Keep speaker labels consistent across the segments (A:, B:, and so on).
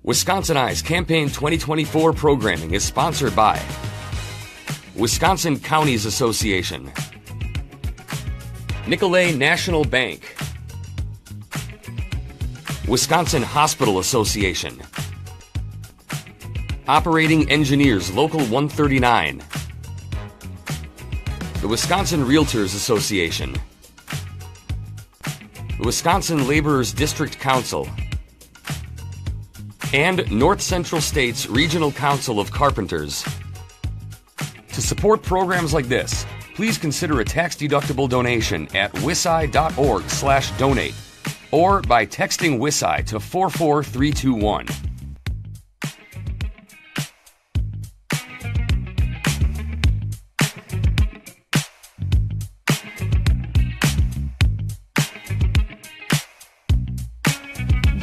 A: WisconsinEye's Campaign 2024 programming is sponsored by Wisconsin Counties Association, Nicolet National Bank, Wisconsin Hospital Association, Operating Engineers Local 139, the Wisconsin Realtors Association, the Wisconsin Laborers District Council, and North Central State's Regional Council of Carpenters. To support programs like this, please consider a tax-deductible donation at wiseye.org/donate or by texting WisEye to 44321.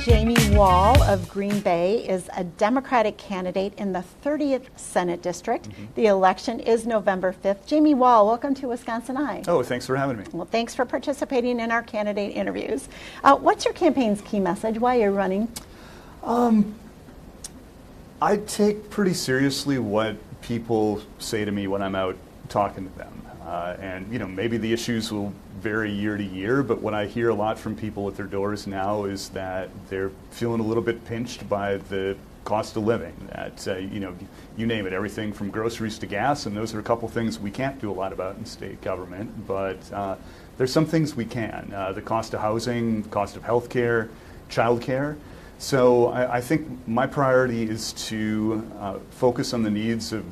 B: Jamie Wall of Green Bay is a Democratic candidate in the 30th Senate District. The election is November 5th. Jamie Wall, welcome to WisconsinEye.
C: Oh, thanks for having me.
B: Well, thanks for participating in our candidate interviews. What's your campaign's key message? Why are you running?
C: I take pretty seriously what people say to me when I'm out talking to them. And, you know, maybe the issues will vary year to year, but what I hear a lot from people at their doors now is that they're feeling a little bit pinched by the cost of living. That, you know, you name it, everything from groceries to gas, and those are a couple things we can't do a lot about in state government, but there's some things we can. The cost of housing, cost of health care, child care. So I think my priority is to focus on the needs of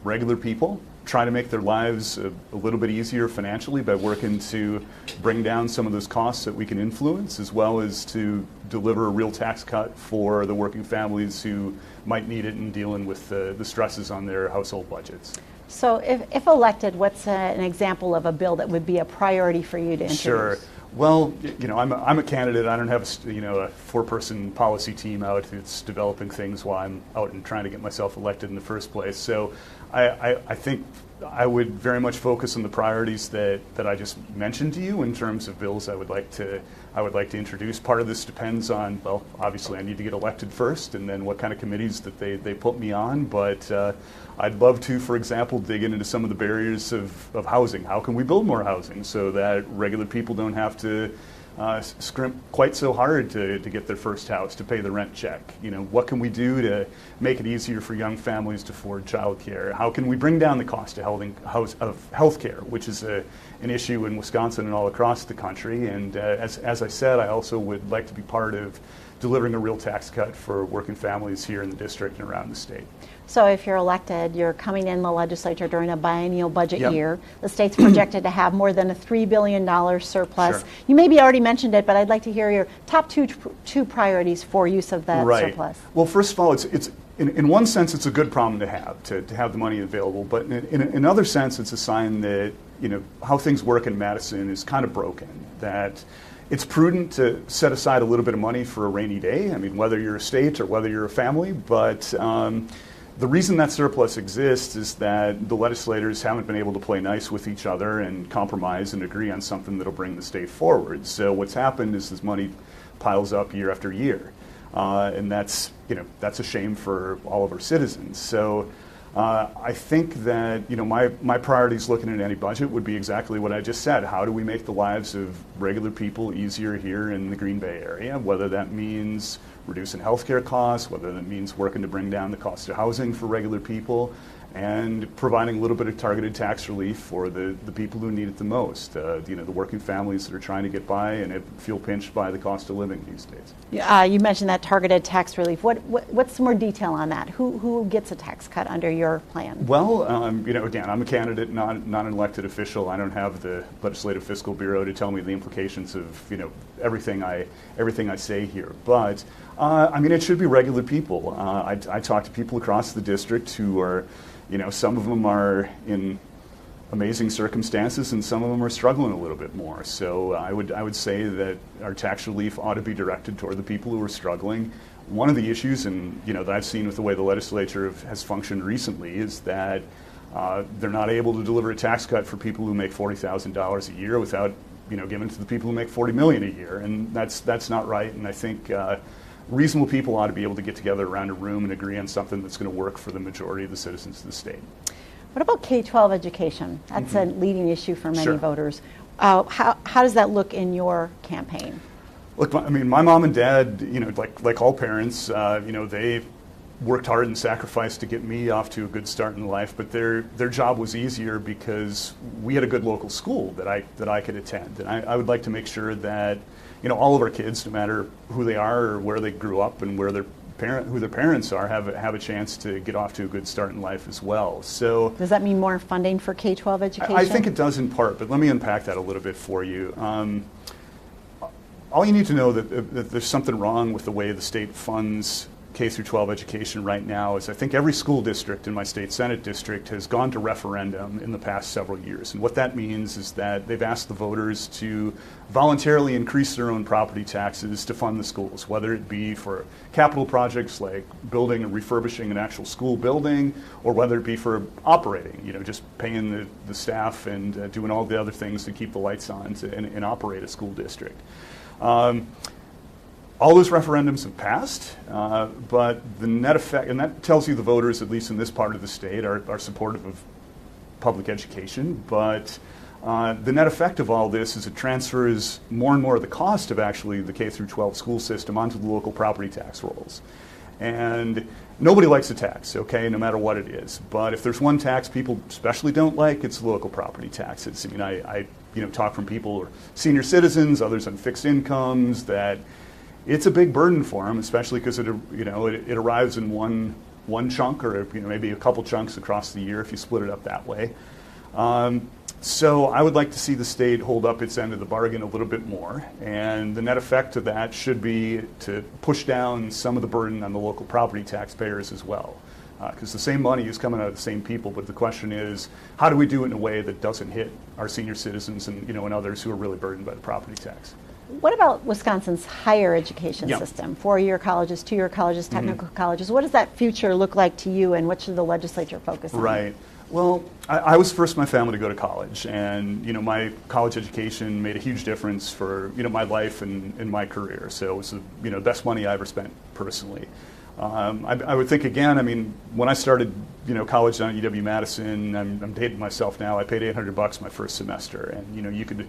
C: regular people, try to make their lives a little bit easier financially by working to bring down some of those costs that we can influence, as well as to deliver a real tax cut for the working families who might need it in dealing with the stresses on their household budgets.
B: So if elected, what's an example of a bill that would be a priority for you to introduce?
C: Sure. Well, you know, I'm a candidate. I don't have a four-person policy team out that's developing things while I'm out and trying to get myself elected in the first place. So I think I would very much focus on the priorities that I just mentioned to you in terms of bills I would like to introduce. Part of this depends on, well, obviously I need to get elected first, and then what kind of committees that they put me on. But I'd love to, for example, dig into some of the barriers of housing. How can we build more housing so that regular people don't have to scrimp quite so hard to get their first house, to pay the rent check? You know, what can we do to make it easier for young families to afford child care? How can we bring down the cost of health care, which is an issue in Wisconsin and all across the country? And as I said, I also would like to be part of delivering a real tax cut for working families here in the district and around the state.
B: So if you're elected, you're coming in the legislature during a biennial budget
C: Yep.
B: year. The state's projected to have more than a $3 billion surplus.
C: Sure.
B: You maybe already mentioned it, but I'd like to hear your top two priorities for use of that
C: Right.
B: surplus.
C: Well, first of all, it's in one sense, it's a good problem to have the money available. But in another sense, it's a sign that, you know, how things work in Madison is kind of broken. That it's prudent to set aside a little bit of money for a rainy day. I mean, whether you're a state or whether you're a family, but the reason that surplus exists is that the legislators haven't been able to play nice with each other and compromise and agree on something that'll bring the state forward. So what's happened is this money piles up year after year, and that's a shame for all of our citizens. So I think that, you know, my priorities looking at any budget would be exactly what I just said. How do we make the lives of regular people easier here in the Green Bay area, whether that means reducing healthcare costs, whether that means working to bring down the cost of housing for regular people, and providing a little bit of targeted tax relief for the people who need it the most. You know, the working families that are trying to get by and feel pinched by the cost of living these days.
B: You mentioned that targeted tax relief. What's some more detail on that? Who gets a tax cut under your plan?
C: Well, you know, again, I'm a candidate, not an elected official. I don't have the Legislative Fiscal Bureau to tell me the implications of, you know, everything I say here. But I mean, it should be regular people. I talk to people across the district who are, you know, some of them are in amazing circumstances and some of them are struggling a little bit more. So I would say that our tax relief ought to be directed toward the people who are struggling. One of the issues, and you know, that I've seen with the way the legislature has functioned recently, is that they're not able to deliver a tax cut for people who make $40,000 a year without, you know, giving to the people who make $40 million a year, and that's not right. And I think reasonable people ought to be able to get together around a room and agree on something that's going to work for the majority of the citizens of the state.
B: What about K-12 education? That's a leading issue for many
C: Sure.
B: voters. How does that look in your campaign?
C: Look, I mean, my mom and dad, like all parents, they worked hard and sacrificed to get me off to a good start in life, but their job was easier because we had a good local school that I could attend. And I would like to make sure that, all of our kids, no matter who they are or where they grew up and who their parents are, have a chance to get off to a good start in life as well. So
B: Does that mean more funding for K-12 education?
C: I think it does in part, but let me unpack that a little bit for you. All you need to know that there's something wrong with the way the state funds K through 12 education right now is I think every school district in my state Senate district has gone to referendum in the past several years. And what that means is that they've asked the voters to voluntarily increase their own property taxes to fund the schools, whether it be for capital projects like building and refurbishing an actual school building, or whether it be for operating, just paying the staff and doing all the other things to keep the lights on and operate a school district. All those referendums have passed, but the net effect, and that tells you the voters, at least in this part of the state, are supportive of public education, but the net effect of all this is it transfers more and more of the cost of actually the K through 12 school system onto the local property tax rolls. And nobody likes a tax, okay, no matter what it is. But if there's one tax people especially don't like, it's the local property taxes. I mean, I talk from people who are senior citizens, others on fixed incomes, that it's a big burden for them, especially because it arrives in one chunk or maybe a couple chunks across the year if you split it up that way. So I would like to see the state hold up its end of the bargain a little bit more, and the net effect of that should be to push down some of the burden on the local property taxpayers as well. Because the same money is coming out of the same people, but the question is, how do we do it in a way that doesn't hit our senior citizens and and others who are really burdened by the property tax?
B: What about Wisconsin's higher education
C: Yeah.
B: system? 4-year colleges, 2-year colleges, technical colleges. What does that future look like to you, and what should the legislature focus on?
C: Right. Well, I was first in my family to go to college, and my college education made a huge difference for my life and my career. So it was the best money I ever spent personally. I would think again. I mean, when I started college down at UW-Madison, I'm dating myself now. I paid $800 my first semester, and you could.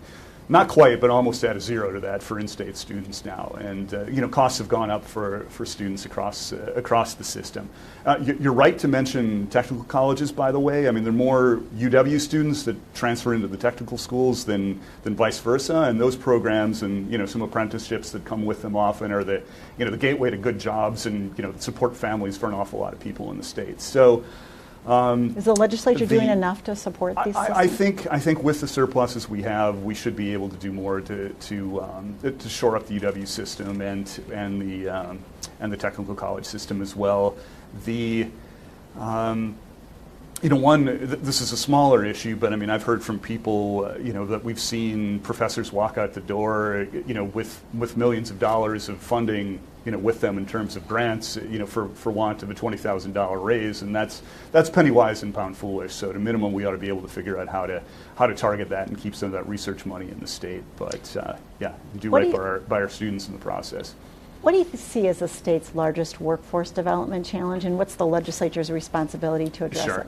C: Not quite, but almost at a zero to that for in-state students now, and costs have gone up for students across the system. You're right to mention technical colleges, by the way. I mean, there are more UW students that transfer into the technical schools than vice versa, and those programs and some apprenticeships that come with them often are the the gateway to good jobs and support families for an awful lot of people in the state. So.
B: Is the legislature doing enough to support these systems?
C: I think with the surpluses we have, we should be able to do more to shore up the UW system and the technical college system as well. This is a smaller issue, but I mean, I've heard from people, that we've seen professors walk out the door, with millions of dollars of funding, with them in terms of grants, for want of a $20,000 raise, and that's penny wise and pound foolish. So, at a minimum, we ought to be able to figure out how to target that and keep some of that research money in the state. But do right by our students in the process.
B: What do you see as the state's largest workforce development challenge, and what's the legislature's responsibility to address
C: Sure.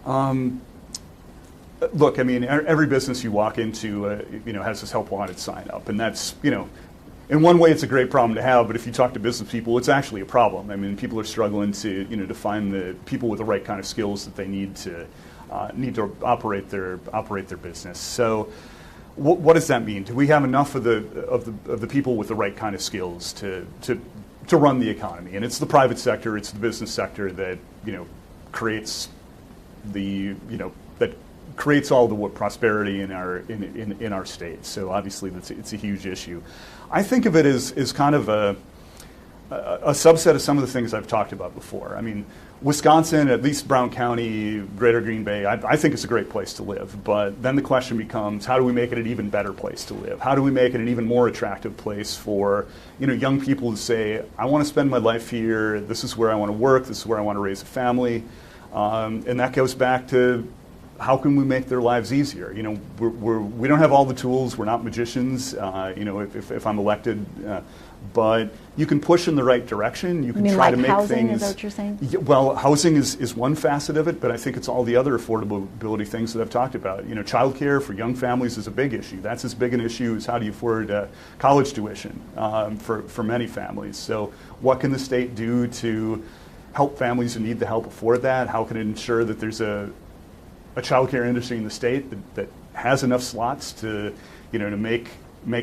B: it?
C: Look, I mean, every business you walk into, has this help wanted sign up, and that's, in one way, it's a great problem to have. But if you talk to business people, it's actually a problem. I mean, people are struggling to, to find the people with the right kind of skills that they need to operate their business. So, what does that mean? Do we have enough of the people with the right kind of skills to run the economy? And it's the private sector, it's the business sector that creates that creates all the prosperity in our state. So obviously it's a huge issue. I think of it as kind of a subset of some of the things I've talked about before. I mean, Wisconsin, at least Brown County, Greater Green Bay, I think it's a great place to live. But then the question becomes, how do we make it an even better place to live? How do we make it an even more attractive place for young people to say, I want to spend my life here. This is where I want to work. This is where I want to raise a family. And that goes back to how can we make their lives easier? You know, we don't have all the tools. We're not magicians. You know, if I'm elected, but you can push in the right direction. You can try to make
B: housing,
C: things.
B: Is that what you're saying?
C: Yeah, well, housing is one facet of it, but I think it's all the other affordability things that I've talked about. You know, childcare for young families is a big issue. That's as big an issue as how do you afford college tuition for many families. So what can the state do to help families who need the help afford that? How can it ensure that there's a childcare industry in the state that has enough slots to, you know, to make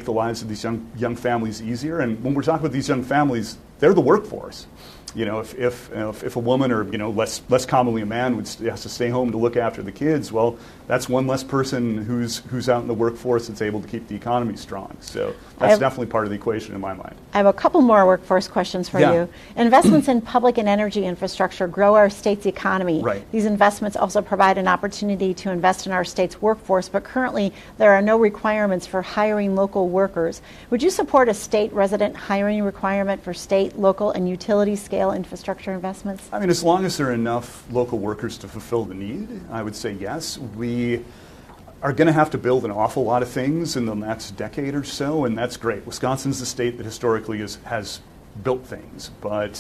C: the lives of these young families easier? And when we're talking about these young families, they're the workforce. You know, if a woman, or, you know, less commonly a man, has to stay home to look after the kids, well, that's one less person who's out in the workforce that's able to keep the economy strong. So that's definitely part of the equation in my mind.
B: I have a couple more workforce questions for you. Investments in public and energy infrastructure grow our state's economy.
C: Right.
B: These investments also provide an opportunity to invest in our state's workforce, but currently there are no requirements for hiring local workers. Would you support a state resident hiring requirement for state, local, and utility scale infrastructure investments?
C: I mean, as long as there are enough local workers to fulfill the need, I would say yes. We are going to have to build an awful lot of things in the next decade or so, and that's great. Wisconsin's the state that historically has built things, but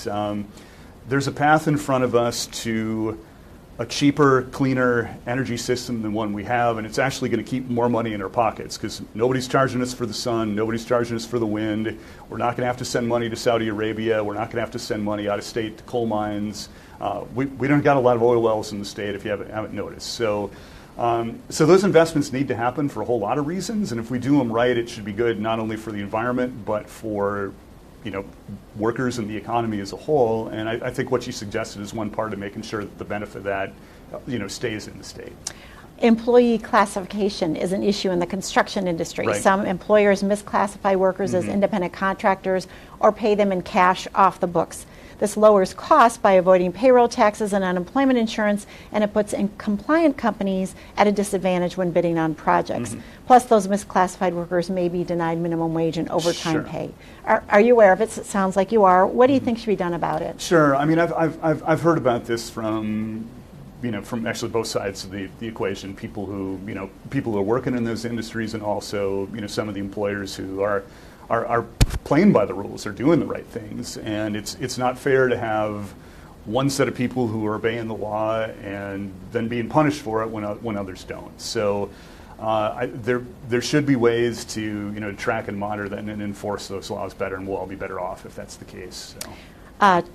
C: there's a path in front of us to a cheaper, cleaner energy system than one we have, and it's actually going to keep more money in our pockets because nobody's charging us for the sun, nobody's charging us for the wind. We're not going to have to send money to Saudi Arabia. We're not going to have to send money out of state to coal mines. We don't got a lot of oil wells in the state, if you haven't noticed. So those investments need to happen for a whole lot of reasons, and if we do them right, it should be good not only for the environment but for, you know, workers and the economy as a whole. And I think what you suggested is one part of making sure that the benefit of that, you know, stays in the state.
B: Employee classification is an issue in the construction industry.
C: Right.
B: Some employers misclassify workers as independent contractors or pay them in cash off the books. This lowers costs by avoiding payroll taxes and unemployment insurance, and it puts compliant companies at a disadvantage when bidding on projects. Plus, those misclassified workers may be denied minimum wage and overtime pay. Are you aware of it? It sounds like you are. What do you think should be done about it?
C: Sure. I mean, I've heard about this from, you know, from actually both sides of the equation. People who are working in those industries, and also, you know, some of the employers who are playing by the rules, are doing the right things, and it's not fair to have one set of people who are obeying the law and then being punished for it when others don't. So there should be ways to, you know, track and monitor that and enforce those laws better, and we'll all be better off if that's the case. So.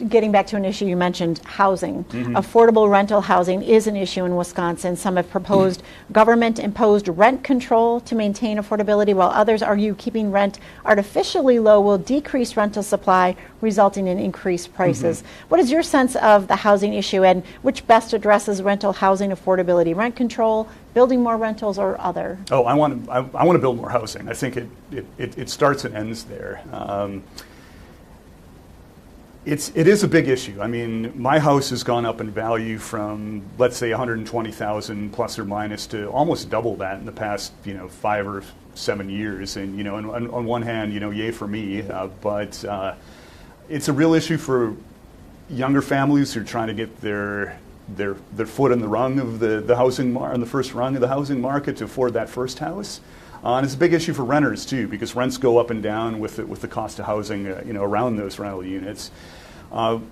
B: Getting back to an issue you mentioned, housing. Affordable rental housing is an issue in Wisconsin. Some have proposed government-imposed rent control to maintain affordability, while others argue keeping rent artificially low will decrease rental supply, resulting in increased prices. What is your sense of the housing issue, and which best addresses rental housing affordability? Rent control, building more rentals, or other?
C: Oh, I want to build more housing. I think it starts and ends there. It is a big issue. I mean, my house has gone up in value from, let's say, $120,000 plus or minus to almost double that in the past, you know, 5 or 7 years. And, you know, on one hand, you know, yay for me, but it's a real issue for younger families who are trying to get their foot in the rung of the housing on the first rung of the housing market to afford that first house. And it's a big issue for renters too, because rents go up and down with the cost of housing, you know, around those rental units.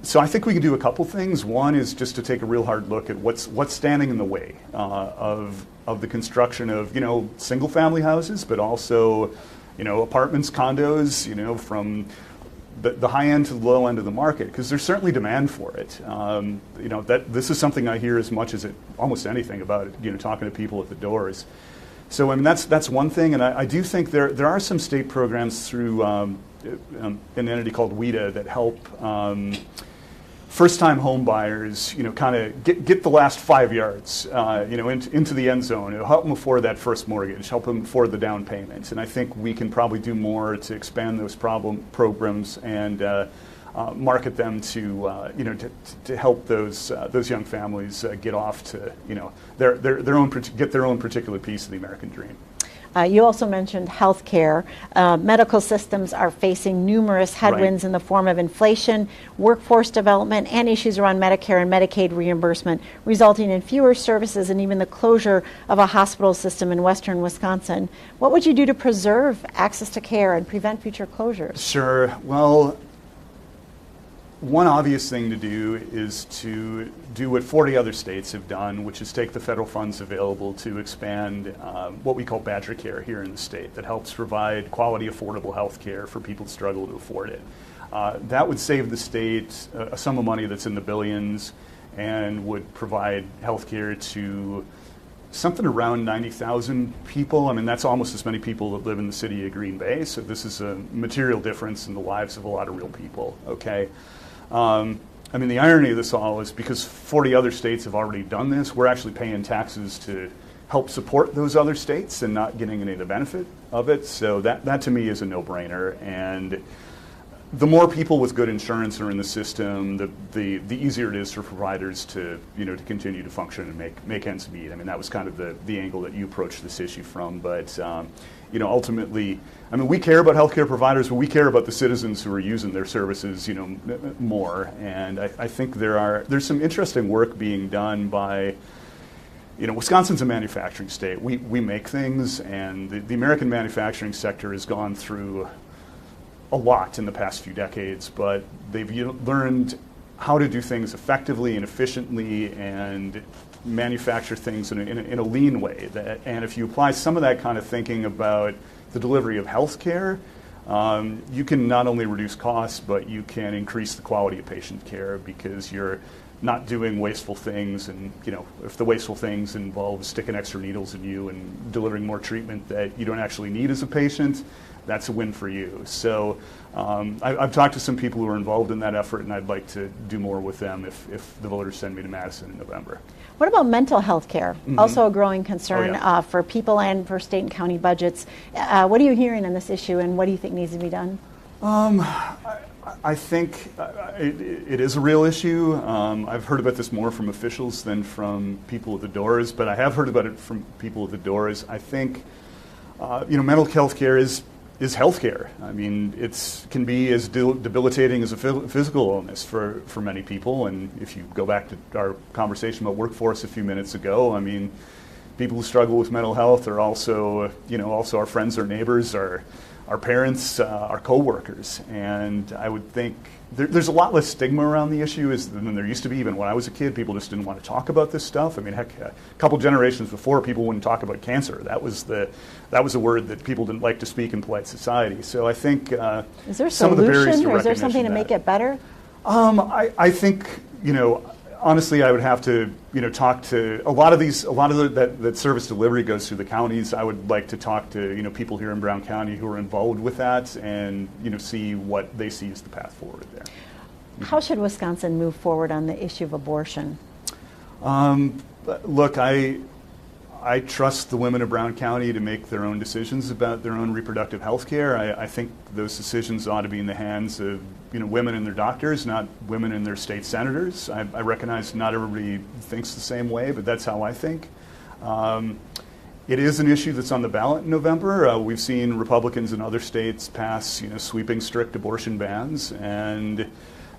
C: So I think we can do a couple things. One is just to take a real hard look at what's standing in the way of the construction of, you know, single family houses, but also, you know, apartments, condos, you know, from the high end to the low end of the market, because there's certainly demand for it. You know, that this is something I hear as much as almost anything about it, you know, talking to people at the doors. So I mean, that's one thing, and I do think there are some state programs through an entity called WIDA that help first-time home buyers, you know, kind of get the last 5 yards, you know, into the end zone. It'll help them afford that first mortgage, help them afford the down payments, and I think we can probably do more to expand those programs and market them to you know, to help those young families get off to, you know, get their own particular piece of the American dream.
B: You also mentioned healthcare. Medical systems are facing numerous headwinds in the form of inflation, workforce development, and issues around Medicare and Medicaid reimbursement, resulting in fewer services and even the closure of a hospital system in western Wisconsin. What would you do to preserve access to care and prevent future closures?
C: Sure. Well, one obvious thing to do is to do what 40 other states have done, which is take the federal funds available to expand what we call Badger Care here in the state that helps provide quality, affordable health care for people who struggle to afford it. That would save the state a sum of money that's in the billions and would provide health care to something around 90,000 people. I mean, that's almost as many people that live in the city of Green Bay, so this is a material difference in the lives of a lot of real people, okay? I mean, the irony of this all is because 40 other states have already done this, we're actually paying taxes to help support those other states and not getting any of the benefit of it. So that to me is a no-brainer. And the more people with good insurance are in the system, the easier it is for providers to to continue to function and make ends meet. I mean, that was kind of the angle that you approached this issue from. But ultimately, I mean, we care about healthcare providers, but we care about the citizens who are using their services, more. And I think there's some interesting work being done by, Wisconsin's a manufacturing state. We make things, and the American manufacturing sector has gone through a lot in the past few decades, but they've learned how to do things effectively and efficiently and manufacture things in a lean way. And if you apply some of that kind of thinking about the delivery of health care, you can not only reduce costs, but you can increase the quality of patient care because you're not doing wasteful things. And if the wasteful things involve sticking extra needles in you and delivering more treatment that you don't actually need as a patient, that's a win for you. So I've talked to some people who are involved in that effort, and I'd like to do more with them if the voters send me to Madison in November.
B: What about mental health care?
C: Mm-hmm.
B: Also a growing concern for people and for state and county budgets. What are you hearing on this issue, and what do you think needs to be done?
C: I think it is a real issue. I've heard about this more from officials than from people at the doors, but I have heard about it from people at the doors. I think mental health care is health care. I mean, it can be as debilitating as a physical illness for many people. And if you go back to our conversation about workforce a few minutes ago, I mean, people who struggle with mental health are also our friends, our neighbors, our parents, our coworkers. And I would think there's a lot less stigma around the issue than there used to be. Even when I was a kid, people just didn't want to talk about this stuff. I mean, heck, a couple generations before, people wouldn't talk about cancer. That was a word that people didn't like to speak in polite society. So I think
B: is there a
C: some of the barriers to
B: solution, or is there
C: recognition
B: something to make it better?
C: I think honestly, I would have to talk to a lot of that service delivery goes through the counties. I would like to talk to people here in Brown County who are involved with that and see what they see as the path forward there.
B: How should Wisconsin move forward on the issue of abortion?
C: Look, I trust the women of Brown County to make their own decisions about their own reproductive health care. I think those decisions ought to be in the hands of women and their doctors, not women and their state senators. I recognize not everybody thinks the same way, but that's how I think. It is an issue that's on the ballot in November. We've seen Republicans in other states pass sweeping strict abortion bans, and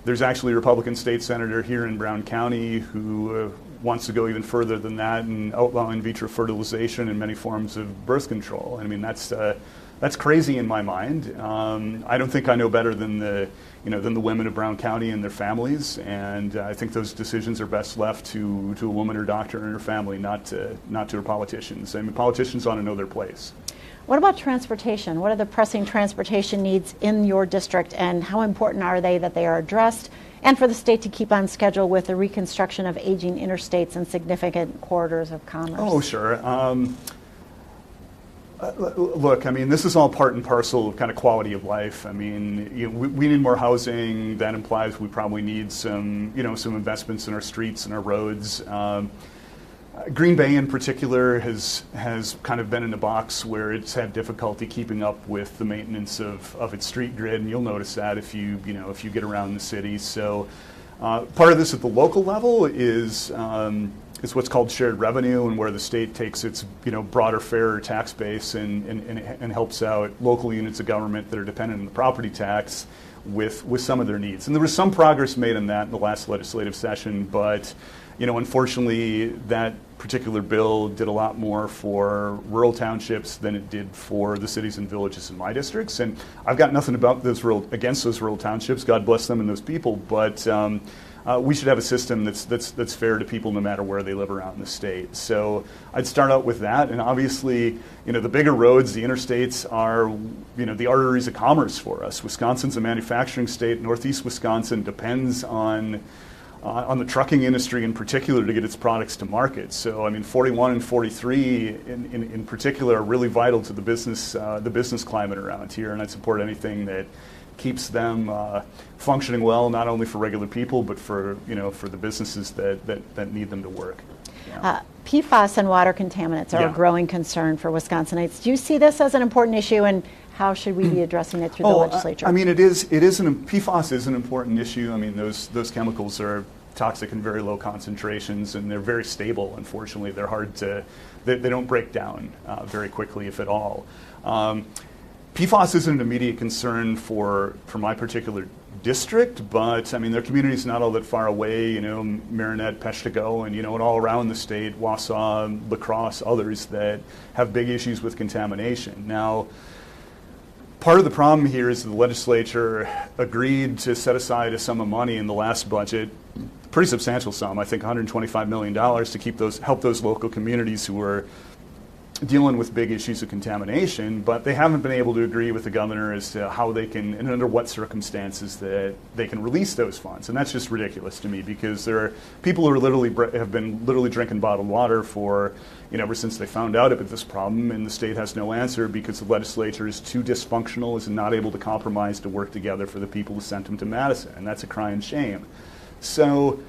C: there's actually a Republican state senator here in Brown County who wants to go even further than that and outlaw in vitro fertilization and many forms of birth control. I mean, that's crazy in my mind. I don't think I know better than the women of Brown County and their families, and I think those decisions are best left to a woman or doctor and her family, not to her politicians. I mean, politicians ought to know their place.
B: What about transportation? What are the pressing transportation needs in your district, and how important are they that they are addressed, and for the state to keep on schedule with the reconstruction of aging interstates and significant corridors of commerce?
C: Oh, sure. Look, I mean, this is all part and parcel of kind of quality of life. I mean, we need more housing. That implies we probably need some investments in our streets and our roads. Green Bay in particular has kind of been in a box where it's had difficulty keeping up with the maintenance of its street grid, and you'll notice that if you get around the city. So part of this at the local level is what's called shared revenue, and where the state takes its broader, fairer tax base and helps out local units of government that are dependent on the property tax with some of their needs. And there was some progress made in that in the last legislative session, but unfortunately, that particular bill did a lot more for rural townships than it did for the cities and villages in my districts. And I've got nothing against those rural townships. God bless them and those people. But we should have a system that's fair to people no matter where they live around the state. So I'd start out with that. And obviously, the bigger roads, the interstates are, the arteries of commerce for us. Wisconsin's a manufacturing state. Northeast Wisconsin depends on the trucking industry in particular to get its products to market. So 41 and 43 in particular are really vital to the business climate around here, and I'd support anything that keeps them functioning well, not only for regular people, but for the businesses that need them to work. Yeah.
B: PFAS and water contaminants are a growing concern for Wisconsinites. Do you see this as an important issue, and how should we be addressing it through the legislature?
C: PFAS is an important issue. Those chemicals are toxic in very low concentrations, and they're very stable. Unfortunately, they're hard to, they don't break down very quickly, if at all. PFAS isn't an immediate concern for my particular district, but their community's not all that far away, Marinette, Peshtigo, and all around the state, Wausau, La Crosse, others that have big issues with contamination. Now, part of the problem here is the legislature agreed to set aside a sum of money in the last budget, pretty substantial sum, I think $125 million, to help those local communities who are dealing with big issues of contamination, but they haven't been able to agree with the governor as to how they can, and under what circumstances that they can release those funds. And that's just ridiculous to me, because there are people who have been drinking bottled water for, ever since they found out about this problem, and the state has no answer because the legislature is too dysfunctional, is not able to compromise to work together for the people who sent them to Madison, and that's a crying shame. So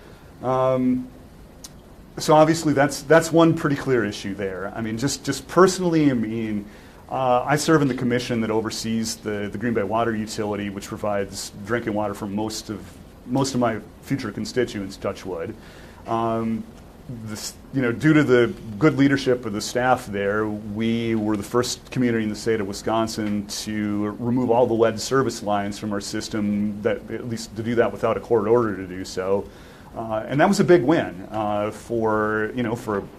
C: obviously that's one pretty clear issue there. Just personally, I serve in the commission that oversees the Green Bay Water Utility, which provides drinking water for most of my future constituents, touch wood. Due to the good leadership of the staff there, we were the first community in the state of Wisconsin to remove all the lead service lines from our system, at least to do that without a court order to do so. And that was a big win for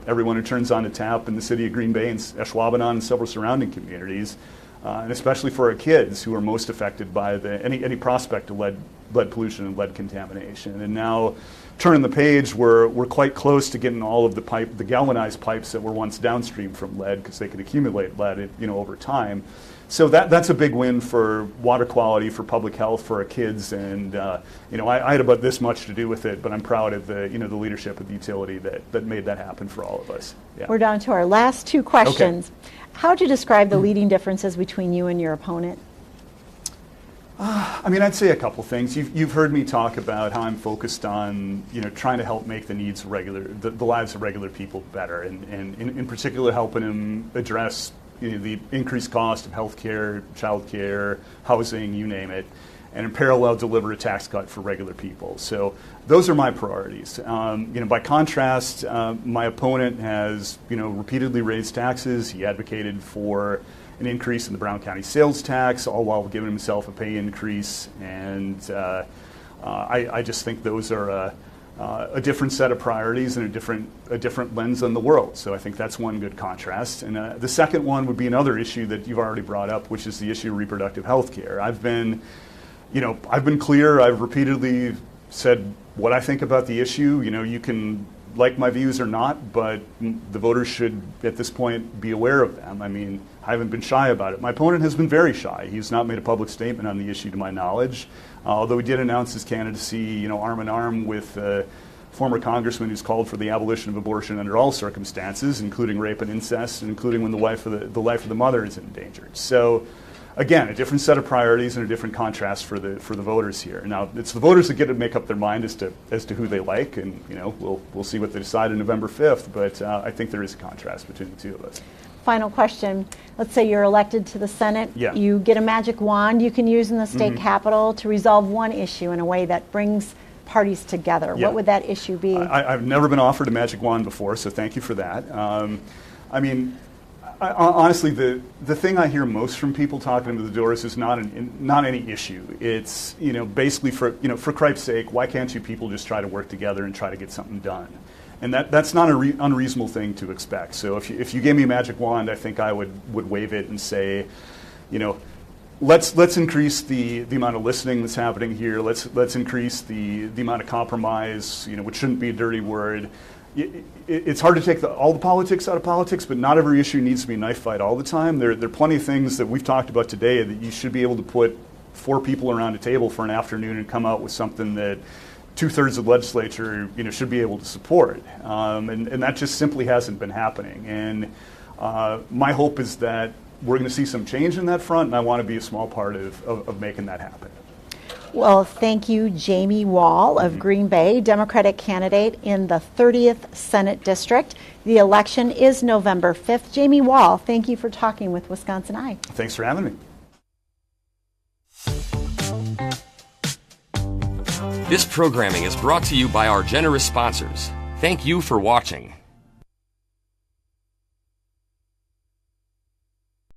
C: everyone who turns on a tap in the city of Green Bay and Ashwaubenon and several surrounding communities, and especially for our kids who are most affected by any prospect of lead pollution and lead contamination. And now, turning the page, we're quite close to getting all of the galvanized pipes that were once downstream from lead, because they could accumulate lead over time. So that's a big win for water quality, for public health, for our kids, and I had about this much to do with it, but I'm proud of the leadership of the utility that made that happen for all of us. Yeah.
B: We're down to our last two questions.
C: Okay.
B: How would you describe the leading differences between you and your opponent?
C: I'd say a couple things. You've heard me talk about how I'm focused on trying to help make the needs of the lives of regular people better, and in particular helping them address the increased cost of health care, child care, housing, you name it, and in parallel deliver a tax cut for regular people. So those are my priorities. By contrast, my opponent has repeatedly raised taxes. He advocated for an increase in the Brown County sales tax, all while giving himself a pay increase, and I just think those are a different set of priorities and a different lens on the world. So I think that's one good contrast. And the second one would be another issue that you've already brought up, which is the issue of reproductive health care. I've been clear. I've repeatedly said what I think about the issue. You can like my views or not, but the voters should, at this point, be aware of them. I haven't been shy about it. My opponent has been very shy. He's not made a public statement on the issue, to my knowledge, although he did announce his candidacy, arm in arm with a former congressman who's called for the abolition of abortion under all circumstances, including rape and incest, and including when the life of the mother is endangered. So, again, a different set of priorities and a different contrast for the voters here. Now, it's the voters that get to make up their mind as to who they like, and we'll see what they decide on November 5th. But I think there is a contrast between the two of us.
B: Final question. Let's say you're elected to the Senate.
C: Yeah.
B: You get a magic wand you can use in the state capitol to resolve one issue in a way that brings parties together?
C: Yeah.
B: What would that issue be?
C: I've never been offered a magic wand before, so thank you for that. I mean, honestly, the thing I hear most from people talking to the doors is not any issue. It's, basically for Christ's sake, why can't you people just try to work together and try to get something done? And that's not an unreasonable thing to expect. So if you gave me a magic wand, I think I would wave it and say, let's increase the amount of listening that's happening here. Let's increase the amount of compromise, which shouldn't be a dirty word. It's hard to take all the politics out of politics, but not every issue needs to be a knife fight all the time. There are plenty of things that we've talked about today that you should be able to put 4 people around a table for an afternoon and come out with something that 2/3 of the legislature should be able to support. And that just simply hasn't been happening. And my hope is that we're going to see some change in that front, and I want to be a small part of making that happen.
B: Well, thank you, Jamie Wall of Green Bay, Democratic candidate in the 30th Senate District. The election is November 5th. Jamie Wall, thank you for talking with WisconsinEye.
C: Thanks for having me.
A: This programming is brought to you by our generous sponsors. Thank you for watching.